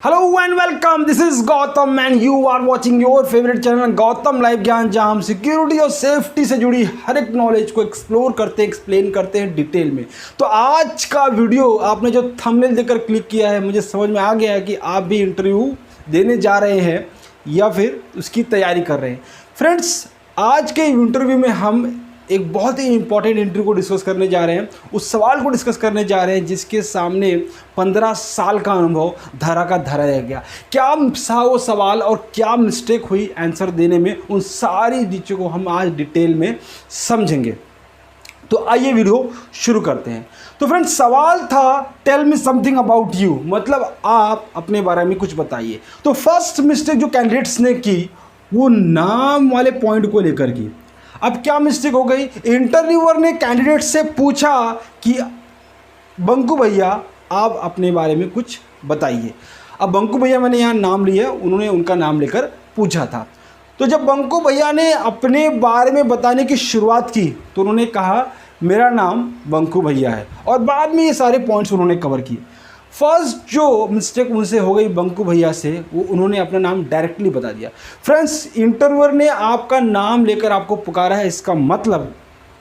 Hello and welcome, this is Gautam and you are watching your favourite channel Gautam live Gyan, जहां हम security और safety से जुड़ी हर एक नॉलेज को एक्सप्लोर करते हैं, एक्सप्लेन करते हैं डिटेल में। तो आज का वीडियो आपने जो थंबनेल देखकर क्लिक किया है, मुझे समझ में आ गया है कि आप भी इंटरव्यू देने जा रहे हैं या फिर उसकी तैयारी कर रहे हैं। फ्रेंड्स, आज के इंटरव्यू में हम एक बहुत ही इंपॉर्टेंट इंटरव्यू को डिस्कस करने जा रहे हैं, उस सवाल को डिस्कस करने जा रहे हैं जिसके सामने 15 साल का अनुभव धरा का धरा रह गया। क्या था वो सवाल और क्या मिस्टेक हुई आंसर देने में, उन सारी चीज़ों को हम आज डिटेल में समझेंगे। तो आइए वीडियो शुरू करते हैं। तो फ्रेंड्स, सवाल था tell me something about you, मतलब आप अपने बारे में कुछ बताइए। तो फर्स्ट मिस्टेक जो कैंडिडेट्स ने की वो नाम वाले पॉइंट को लेकर की। अब क्या मिस्टेक हो गई, इंटरव्यूअर ने कैंडिडेट से पूछा कि बंकू भैया आप अपने बारे में कुछ बताइए। अब बंकू भैया मैंने यहाँ नाम लिया, उन्होंने उनका नाम लेकर पूछा था। तो जब बंकू भैया ने अपने बारे में बताने की शुरुआत की तो उन्होंने कहा मेरा नाम बंकू भैया है, और बाद में ये सारे पॉइंट्स उन्होंने कवर किए। फर्स्ट जो मिस्टेक उनसे हो गई बंकू भैया से, वो उन्होंने अपना नाम डायरेक्टली बता दिया। फ्रेंड्स, इंटरव्यूअर ने आपका नाम लेकर आपको पुकारा है, इसका मतलब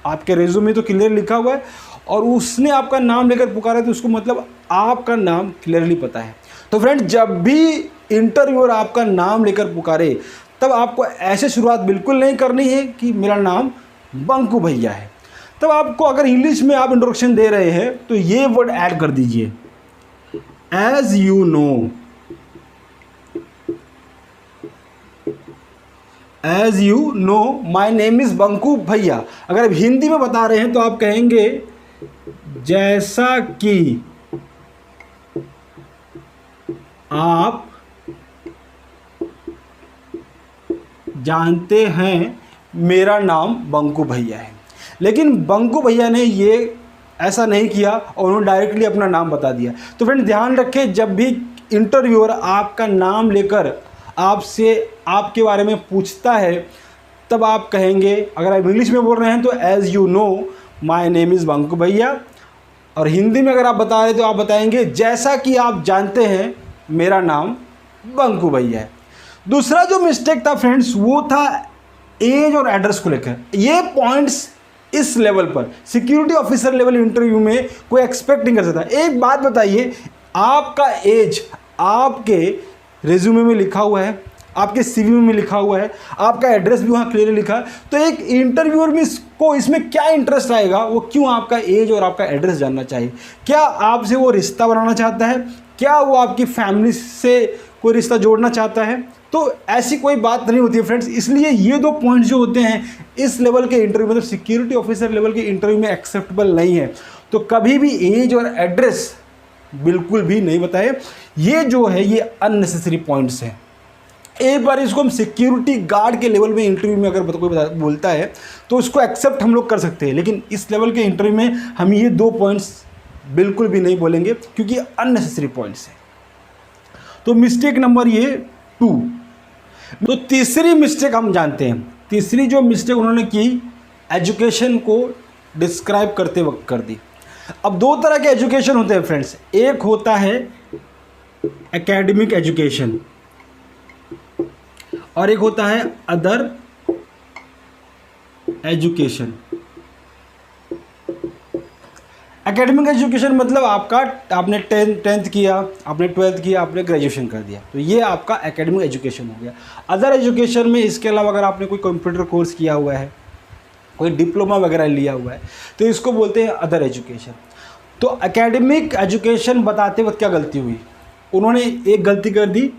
आपके रेज्यूमे में तो क्लियर लिखा हुआ है, और उसने आपका नाम लेकर पुकारा है तो उसको मतलब आपका नाम क्लियरली पता है। तो फ्रेंड्स, जब भी इंटरव्यूअर आपका नाम लेकर पुकारे तब आपको ऐसे शुरुआत बिल्कुल नहीं करनी है कि मेरा नाम बंकू भैया है। तब आपको अगर इंग्लिश में आप इंट्रोडक्शन दे रहे हैं तो ये वर्ड ऐड कर दीजिए, as you know, as you know my name is Banku भैया। अगर आप हिंदी में बता रहे हैं तो आप कहेंगे जैसा कि आप जानते हैं मेरा नाम बंकू भैया है। लेकिन बंकू भैया ने ये ऐसा नहीं किया और उन्होंने डायरेक्टली अपना नाम बता दिया। तो फ्रेंड, ध्यान रखें, जब भी इंटरव्यूअर आपका नाम लेकर आपसे आपके बारे में पूछता है तब आप कहेंगे, अगर आप इंग्लिश में बोल रहे हैं तो as you know my name is Banku भैया, और हिंदी में अगर आप बता रहे तो आप बताएंगे जैसा कि आप जानते हैं मेरा नाम बंकू भैया है। दूसरा जो मिस्टेक था फ्रेंड्स, वो था एज और एड्रेस को लेकर। ये पॉइंट्स इस लेवल पर सिक्योरिटी ऑफिसर लेवल इंटरव्यू में कोई एक्सपेक्ट नहीं कर सकता। एक बात बताइए, आपका एज आपके रेज्यूमे में लिखा हुआ है, आपके सीवी में लिखा हुआ है, आपका एड्रेस भी वहाँ क्लियरली लिखा है। तो एक इंटरव्यूअर में को इसमें क्या इंटरेस्ट आएगा, वो क्यों आपका एज और आपका एड्रेस जानना चाहिए? क्या आपसे वो रिश्ता बनाना चाहता है? क्या वो आपकी फैमिली से कोई रिश्ता जोड़ना चाहता है? तो ऐसी कोई बात नहीं होती है फ्रेंड्स। इसलिए ये दो पॉइंट्स जो होते हैं इस लेवल के इंटरव्यू, मतलब सिक्योरिटी ऑफिसर लेवल के इंटरव्यू में एक्सेप्टेबल नहीं है। तो कभी भी एज और एड्रेस बिल्कुल भी नहीं बताए। ये जो है ये अननेसेसरी पॉइंट्स हैं। एक बार इसको हम सिक्योरिटी गार्ड के लेवल में इंटरव्यू में अगर कोई बोलता है तो उसको एक्सेप्ट हम लोग कर सकते हैं, लेकिन इस लेवल के इंटरव्यू में हम ये दो पॉइंट्स बिल्कुल भी नहीं बोलेंगे क्योंकि ये अननेसेसरी पॉइंट्स हैं। तो मिस्टेक नंबर ये 2। तो तीसरी मिस्टेक हम जानते हैं। तीसरी जो मिस्टेक उन्होंने की, एजुकेशन को डिस्क्राइब करते वक्त कर दी। अब दो तरह के एजुकेशन होते हैं फ्रेंड्स, एक होता है एकेडमिक एजुकेशन और एक होता है अदर एजुकेशन। एकेडमिक एजुकेशन मतलब आपने टेंथ किया, आपने 12th किया, आपने ग्रेजुएशन कर दिया, तो ये आपका एकेडमिक एजुकेशन हो गया। अदर एजुकेशन में इसके अलावा अगर आपने कोई कंप्यूटर कोर्स किया हुआ है, कोई डिप्लोमा वगैरह लिया हुआ है, तो इसको बोलते हैं अदर एजुकेशन। तो एकेडमिक एजुकेशन बताते वक्त क्या गलती हुई, उन्होंने एक गलती कर दी,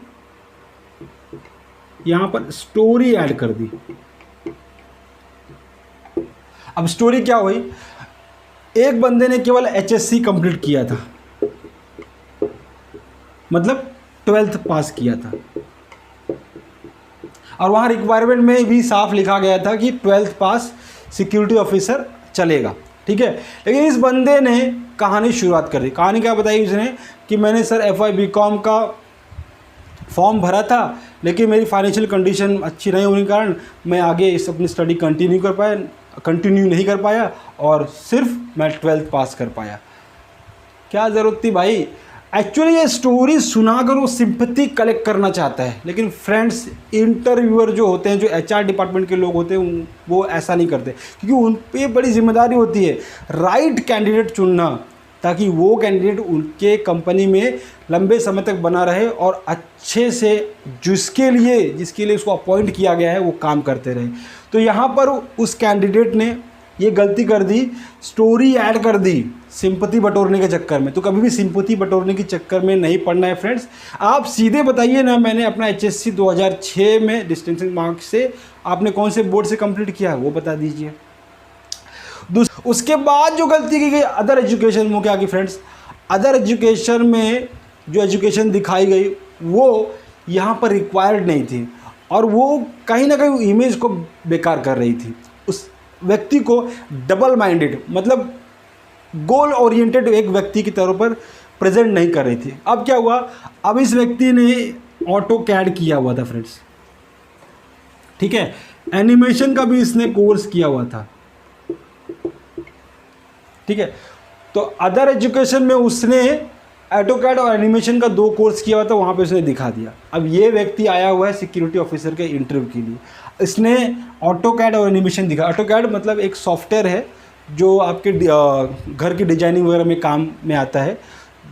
यहाँ पर स्टोरी ऐड कर दी। अब स्टोरी क्या हुई, एक बंदे ने केवल HSC कंप्लीट किया था, मतलब 12th पास किया था, और वहाँ रिक्वायरमेंट में भी साफ लिखा गया था कि 12th पास सिक्योरिटी ऑफिसर चलेगा, ठीक है। लेकिन इस बंदे ने कहानी शुरुआत कर दी। कहानी क्या बताई उसने कि मैंने सर FY BCom का फॉर्म भरा था, लेकिन मेरी फाइनेंशियल कंडीशन अच्छी नहीं होने के कारण मैं आगे इस अपनी स्टडी कंटिन्यू नहीं कर पाया और सिर्फ मैं 12th पास कर पाया। क्या ज़रूरत थी भाई, एक्चुअली ये स्टोरी सुनाकर वो सिंपैथी कलेक्ट करना चाहता है, लेकिन फ्रेंड्स इंटरव्यूअर जो होते हैं, जो एचआर डिपार्टमेंट के लोग होते हैं, वो ऐसा नहीं करते, क्योंकि उन पे बड़ी जिम्मेदारी होती है राइट कैंडिडेट चुनना, ताकि वो कैंडिडेट उनके कंपनी में लंबे समय तक बना रहे और अच्छे से जिसके लिए उसको अपॉइंट किया गया है वो काम करते रहे। तो यहाँ पर उस कैंडिडेट ने ये गलती कर दी, स्टोरी ऐड कर दी सिंपैथी बटोरने के चक्कर में। तो कभी भी सिंपैथी बटोरने के चक्कर में नहीं पड़ना है फ्रेंड्स। आप सीधे बताइए ना, मैंने अपना HSC 2006 में डिस्टिंक्शन मार्क्स से आपने कौन से बोर्ड से कंप्लीट किया है वो बता दीजिए। उसके बाद जो गलती की गई अदर एजुकेशन में, क्या की फ्रेंड्स, अदर एजुकेशन में जो एजुकेशन दिखाई गई वो यहाँ पर रिक्वायर्ड नहीं थी और वो कहीं ना कहीं इमेज को बेकार कर रही थी। उस व्यक्ति को डबल माइंडेड, मतलब गोल ओरिएंटेड एक व्यक्ति की तरह पर प्रेजेंट नहीं कर रही थी। अब क्या हुआ, अब इस व्यक्ति ने ऑटो कैड किया हुआ था फ्रेंड्स, ठीक है, एनिमेशन का भी इसने कोर्स किया हुआ था, ठीक है। तो अदर एजुकेशन में उसने ऑटोकैड और एनिमेशन का 2 कोर्स किया हुआ था, वहाँ पे उसने दिखा दिया। अब ये व्यक्ति आया हुआ है सिक्योरिटी ऑफिसर के इंटरव्यू के लिए, इसने ऑटोकैड और एनिमेशन दिखा। ऑटोकैड मतलब एक सॉफ्टवेयर है जो आपके घर की डिजाइनिंग वगैरह में काम में आता है,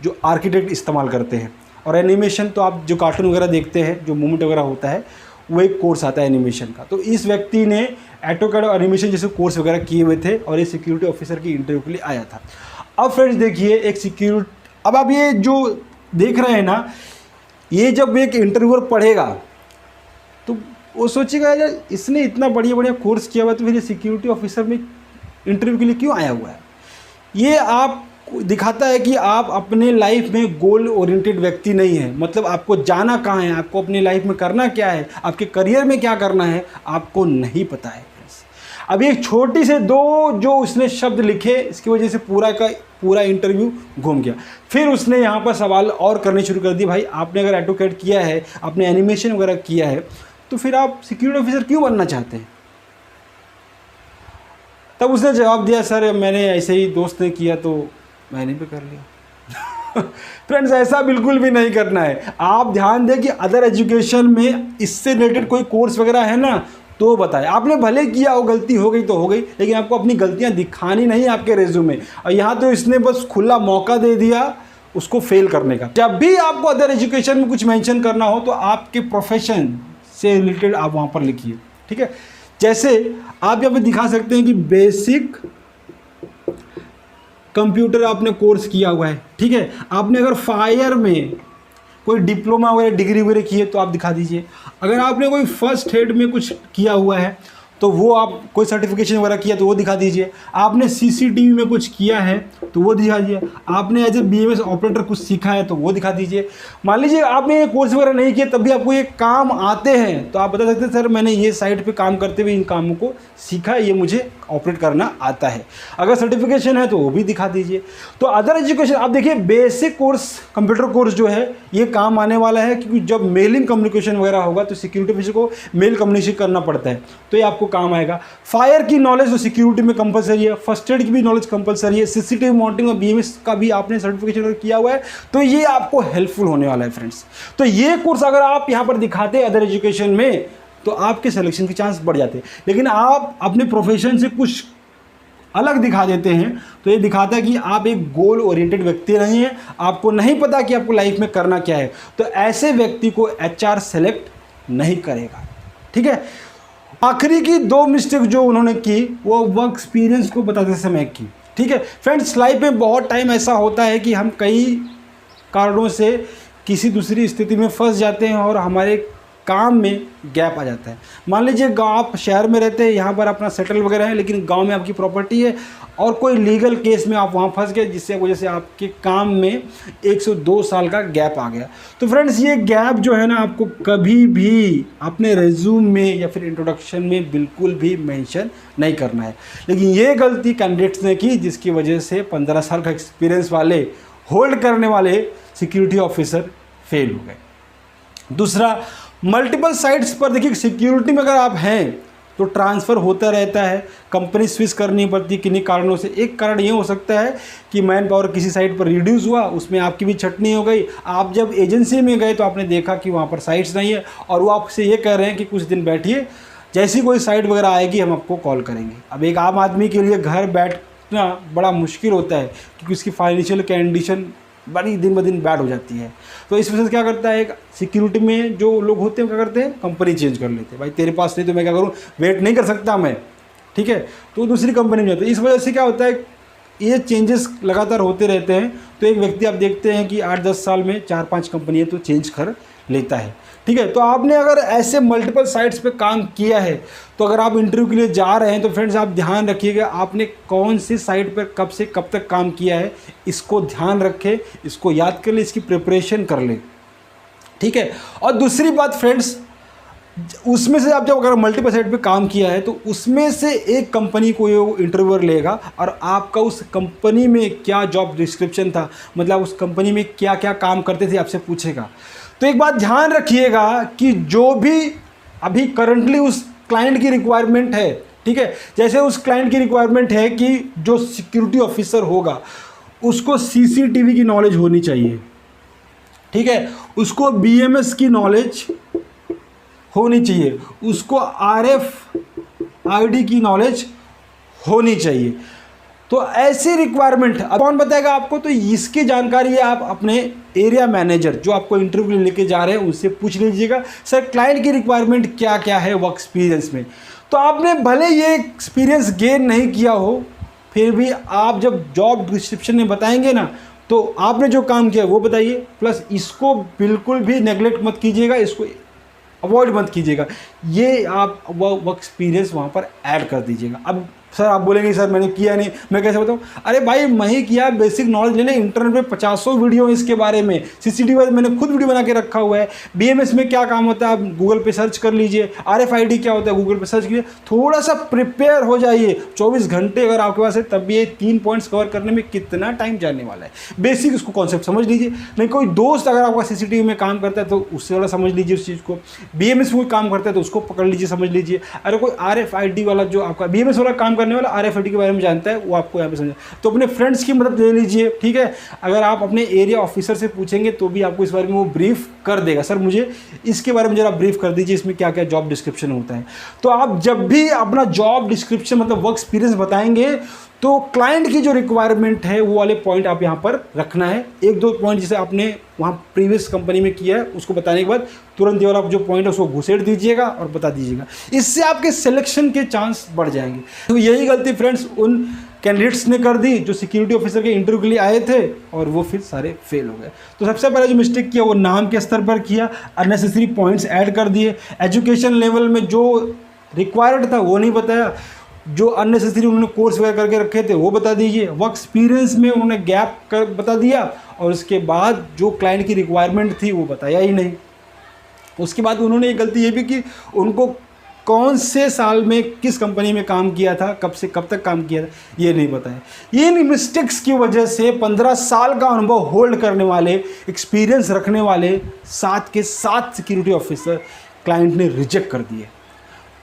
जो आर्किटेक्ट इस्तेमाल करते हैं। और एनिमेशन तो आप जो कार्टून वगैरह देखते हैं, जो मूवमेंट वगैरह होता है, वो एक कोर्स आता है एनिमेशन का। तो इस व्यक्ति ने ऑटोकैड और एनिमेशन जैसे कोर्स वगैरह किए हुए थे और ये सिक्योरिटी ऑफिसर की इंटरव्यू के लिए आया था। अब फ्रेंड्स देखिए, एक सिक्योरिटी, अब आप ये जो देख रहे हैं ना, ये जब एक इंटरव्यूअर पढ़ेगा तो वो सोचेगा यार इसने इतना बढ़िया बढ़िया कोर्स किया हुआ है, तो फिर ये सिक्योरिटी ऑफिसर में इंटरव्यू के लिए क्यों आया हुआ है। ये आप दिखाता है कि आप अपने लाइफ में गोल ओरिएंटेड व्यक्ति नहीं है। मतलब आपको जाना कहाँ है, आपको अपनी लाइफ में करना क्या है, आपके करियर में क्या करना है, आपको नहीं पता है। अब एक छोटी से 2 जो उसने शब्द लिखे, इसकी वजह से पूरा का पूरा इंटरव्यू घूम गया। फिर उसने यहाँ पर सवाल और करने शुरू कर दिए, भाई आपने अगर ऑटोकैड किया है, आपने एनिमेशन वगैरह किया है, तो फिर आप सिक्योरिटी ऑफिसर क्यों बनना चाहते हैं। तब उसने जवाब दिया, सर मैंने ऐसे ही दोस्त ने किया तो मैंने भी कर लिया। फ्रेंड्स ऐसा बिल्कुल भी नहीं करना है। आप ध्यान दें कि अदर एजुकेशन में इससे रिलेटेड कोई कोर्स वगैरह है ना, तो बताएं। आपने भले किया हो, गलती हो गई तो हो गई, लेकिन आपको अपनी गलतियां दिखानी नहीं आपके रेज्यूमे। और यहाँ तो इसने बस खुला मौका दे दिया उसको फेल करने का। जब भी आपको अदर एजुकेशन में कुछ मेंशन करना हो तो आपके प्रोफेशन से रिलेटेड आप वहाँ पर लिखिए, ठीक है। जैसे आप यहाँ पे दिखा सकते हैं कि बेसिक कंप्यूटर आपने कोर्स किया हुआ है, ठीक है। आपने अगर फायर में कोई डिप्लोमा वगैरह डिग्री वगैरह की है तो आप दिखा दीजिए। अगर आपने कोई फर्स्ट एड में कुछ किया हुआ है तो वो आप कोई सर्टिफिकेशन वगैरह किया तो वो दिखा दीजिए। आपने सीसीटीवी में कुछ किया है तो वो दिखा दीजिए। आपने एज ए बीएमएस ऑपरेटर कुछ सीखा है तो वो दिखा दीजिए। मान लीजिए आपने ये कोर्स वगैरह नहीं किया तब भी आपको ये काम आते हैं तो आप बता सकते हैं सर मैंने ये साइट पे काम करते हुए इन कामों को सीखा, ये मुझे ऑपरेट करना आता है। अगर सर्टिफिकेशन है तो वो भी दिखा दीजिए। तो अदर एजुकेशन आप देखिए, बेसिक कोर्स कंप्यूटर कोर्स जो है ये काम आने वाला है, क्योंकि जब मेलिंग कम्युनिकेशन वगैरह होगा तो सिक्योरिटी ऑफिसर को मेल कम्युनिकेशन करना पड़ता है, तो ये आपको काम आएगा। फायर की नॉलेज तो सिक्योरिटी में कंपलसरी है, फर्स्ट एड की भी नॉलेज कंपलसरी है, सीसीटीवी मॉनिटरिंग और बीएमएस का भी आपने सर्टिफिकेशन किया हुआ है, तो ये आपको हेल्पफुल होने वाला है फ्रेंड्स। तो ये कोर्स अगर आप यहाँ पर दिखाते हैं अदर एजुकेशन में तो आपके सिलेक्शन के चांस बढ़ जाते हैं। लेकिन आप अपने प्रोफेशन से कुछ अलग दिखा देते हैं तो ये दिखाता है कि आप एक गोल ओरिएंटेड व्यक्ति नहीं हैं, आपको नहीं पता कि आपको लाइफ में करना क्या है। तो ऐसे व्यक्ति को एचआर सेलेक्ट नहीं करेगा, ठीक है। आखिरी की 2 मिस्टेक जो उन्होंने की वो वर्क एक्सपीरियंस को बताते समय की, ठीक है। फ्रेंड्स लाइफ में बहुत टाइम ऐसा होता है कि हम कई कारणों से किसी दूसरी स्थिति में फंस जाते हैं और हमारे काम में गैप आ जाता है। मान लीजिए गाँव, आप शहर में रहते हैं, यहाँ पर अपना सेटल वगैरह है, लेकिन गांव में आपकी प्रॉपर्टी है और कोई लीगल केस में आप वहाँ फंस गए, जिससे वजह से आपके काम में 102 साल का गैप आ गया। तो फ्रेंड्स ये गैप जो है ना, आपको कभी भी अपने रेज्यूम में या फिर इंट्रोडक्शन में बिल्कुल भी मेंशन नहीं करना है। लेकिन ये गलती कैंडिडेट्स ने की, जिसकी वजह से 15 साल का एक्सपीरियंस वाले, होल्ड करने वाले सिक्योरिटी ऑफिसर फेल हो गए। दूसरा, मल्टीपल साइट्स पर देखिए, सिक्योरिटी में अगर आप हैं तो ट्रांसफ़र होता रहता है, कंपनी स्विच करनी पड़ती है किन्हीं कारणों से। एक कारण ये हो सकता है कि मैन पावर किसी साइट पर रिड्यूस हुआ, उसमें आपकी भी छटनी हो गई। आप जब एजेंसी में गए तो आपने देखा कि वहाँ पर साइट्स नहीं है और वो आपसे ये कह रहे हैं कि कुछ दिन बैठिए, जैसी कोई साइट वगैरह आएगी हम आपको कॉल करेंगे। अब एक आम आदमी के लिए घर बैठना बड़ा मुश्किल होता है क्योंकि उसकी फाइनेंशियल कंडीशन बड़ी दिन ब दिन बैड हो जाती है। तो इस वजह से क्या करता है, एक सिक्योरिटी में जो लोग होते हैं क्या करते हैं, कंपनी चेंज कर लेते हैं। भाई तेरे पास नहीं तो मैं क्या करूँ, वेट नहीं कर सकता मैं, ठीक है, तो दूसरी कंपनी में जाते हैं। इस वजह से क्या होता है, ये चेंजेस लगातार होते रहते हैं। तो एक व्यक्ति आप देखते हैं कि 8-10 साल में 4-5 कंपनियाँ तो चेंज कर लेता है, ठीक है। तो आपने अगर ऐसे मल्टीपल साइट्स पे काम किया है तो अगर आप इंटरव्यू के लिए जा रहे हैं तो फ्रेंड्स आप ध्यान रखिएगा आपने कौन सी साइट पर कब से कब तक काम किया है, इसको ध्यान रखें, इसको याद कर ले, इसकी प्रिपरेशन कर ले, ठीक है। और दूसरी बात फ्रेंड्स, उसमें से आप जब अगर मल्टीपल साइट पे काम किया है तो उसमें से एक कंपनी को ये इंटरव्यूअर लेगा और आपका उस कंपनी में क्या जॉब डिस्क्रिप्शन था, मतलब उस कंपनी में क्या क्या काम करते थे, आपसे पूछेगा। तो एक बात ध्यान रखिएगा कि जो भी अभी करंटली उस क्लाइंट की रिक्वायरमेंट है, ठीक है, जैसे उस क्लाइंट की रिक्वायरमेंट है कि जो सिक्योरिटी ऑफिसर होगा उसको सीसीटीवी की नॉलेज होनी चाहिए, ठीक है, उसको बीएमएस की नॉलेज होनी चाहिए, उसको आरएफआईडी की नॉलेज होनी चाहिए। तो ऐसी रिक्वायरमेंट अब कौन बताएगा आपको, तो इसकी जानकारी आप अपने एरिया मैनेजर जो आपको इंटरव्यू लेके जा रहे हैं उनसे पूछ लीजिएगा, सर क्लाइंट की रिक्वायरमेंट क्या क्या है वर्क एक्सपीरियंस में। तो आपने भले ये एक्सपीरियंस गेन नहीं किया हो, फिर भी आप जब जॉब डिस्क्रिप्शन में बताएंगे ना तो आपने जो काम किया वो बताइए, प्लस इसको बिल्कुल भी नेगलेक्ट मत कीजिएगा, इसको अवॉइड मत कीजिएगा, ये आप वर्क एक्सपीरियंस वहाँ पर ऐड कर दीजिएगा। अब सर आप बोलेंगे सर मैंने किया नहीं, मैं कैसे बताऊँ, अरे भाई मैं ही किया, बेसिक नॉलेज लेने, इंटरनेट पे 50 वीडियो इसके बारे में, सीसीटीवी मैंने खुद वीडियो बना के रखा हुआ है, बीएमएस में क्या काम होता है आप गूगल पे सर्च कर लीजिए, आरएफआईडी क्या होता है गूगल पे सर्च कीजिए, थोड़ा सा प्रिपेयर हो जाइए। 24 घंटे अगर आपके पास है तब भी ये 3 पॉइंट्स कवर करने में कितना टाइम जाने वाला है, बेसिक उसको कॉन्सेप्ट समझ लीजिए। नहीं कोई दोस्त अगर आपका सीसीटीवी में काम करता है तो उससे वाला समझ लीजिए उस चीज़ को, बीएमएस में कोई काम करता है तो उसको पकड़ लीजिए, समझ लीजिए। अरे कोई आरएफआईडी वाला जो आपका बीएमएस वाला काम करने वाला आरएफआईडी के बारे में जानता है वो आपको यहाँ पे समझे, तो अपने फ्रेंड्स की मदद ले लीजिए, ठीक है। अगर आप अपने एरिया ऑफिसर से पूछेंगे तो भी आपको इस बारे में वो ब्रीफ कर देगा, सर मुझे इसके बारे में जरा ब्रीफ कर dीजिए, इसमें क्या क्या जॉब डिस्क्रिप्शन होता है। तो आप जब भी अपना जॉब डिस्क्रिप्शन मतलब वर्क एक्सपीरियंस बताएंगे तो क्लाइंट की जो रिक्वायरमेंट है वो वाले पॉइंट आप यहाँ पर रखना है। 1-2 पॉइंट जैसे आपने वहाँ प्रीवियस कंपनी में किया है उसको बताने के बाद तुरंत ये वाला जो पॉइंट है उसको घुसेड़ दीजिएगा और बता दीजिएगा, इससे आपके सिलेक्शन के चांस बढ़ जाएंगे। तो यही गलती फ्रेंड्स उन कैंडिडेट्स ने कर दी जो सिक्योरिटी ऑफिसर के इंटरव्यू के लिए आए थे और वो फिर सारे फेल हो गए। तो सबसे पहले जो मिस्टेक किया वो नाम के स्तर पर किया, अननेसेसरी पॉइंट्स ऐड कर दिए, एजुकेशन लेवल में जो रिक्वायर्ड था वो नहीं बताया, जो अननेसेसरी उन्होंने कोर्स वगैरह करके रखे थे वो बता दीजिए, वर्क एक्सपीरियंस में उन्होंने गैप कर बता दिया और उसके बाद जो क्लाइंट की रिक्वायरमेंट थी वो बताया ही नहीं। उसके बाद उन्होंने एक गलती ये भी की, उनको कौन से साल में किस कंपनी में काम किया था, कब से कब तक काम किया था ये नहीं बताया। इन मिस्टेक्स की वजह से 15 साल का अनुभव होल्ड करने वाले, एक्सपीरियंस रखने वाले 7 के 7 सिक्योरिटी ऑफिसर क्लाइंट ने रिजेक्ट कर दिए।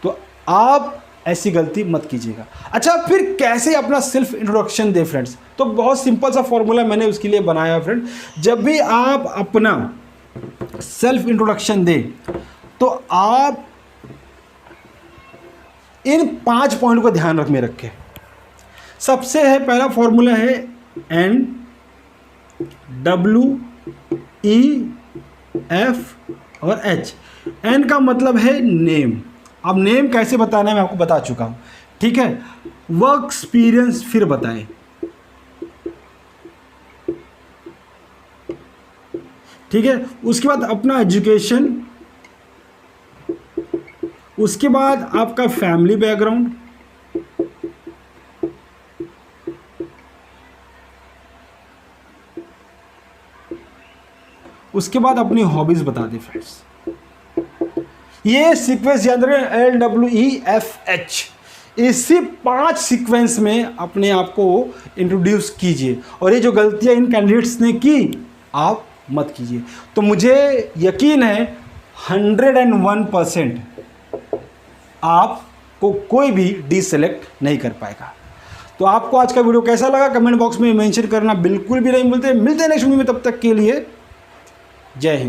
तो आप ऐसी गलती मत कीजिएगा। अच्छा फिर कैसे अपना सेल्फ इंट्रोडक्शन दे फ्रेंड्स, तो बहुत सिंपल सा फॉर्मूला मैंने उसके लिए बनाया फ्रेंड। जब भी आप अपना सेल्फ इंट्रोडक्शन दें तो आप इन 5 पॉइंट को ध्यान में रखें। सबसे है पहला फॉर्मूला है NWEF और H। N का मतलब है नेम, अब नेम कैसे बताना है मैं आपको बता चुका हूं, ठीक है। वर्क एक्सपीरियंस फिर बताएं, ठीक है। उसके बाद अपना एजुकेशन, उसके बाद आपका फैमिली बैकग्राउंड, उसके बाद अपनी हॉबीज बता दें फ्रेंड्स। ये सीक्वेंस याद रखें LWEFH, इसी 5 सीक्वेंस में अपने आप को इंट्रोड्यूस कीजिए और ये जो गलतियां इन कैंडिडेट्स ने की आप मत कीजिए। तो मुझे यकीन है 101% आप आपको कोई भी डीसेलेक्ट नहीं कर पाएगा। तो आपको आज का वीडियो कैसा लगा कमेंट बॉक्स में मेंशन करना बिल्कुल भी नहीं भूलते। मिलते हैं नेक्स्ट वीडियो में, तब तक के लिए जय हिंद।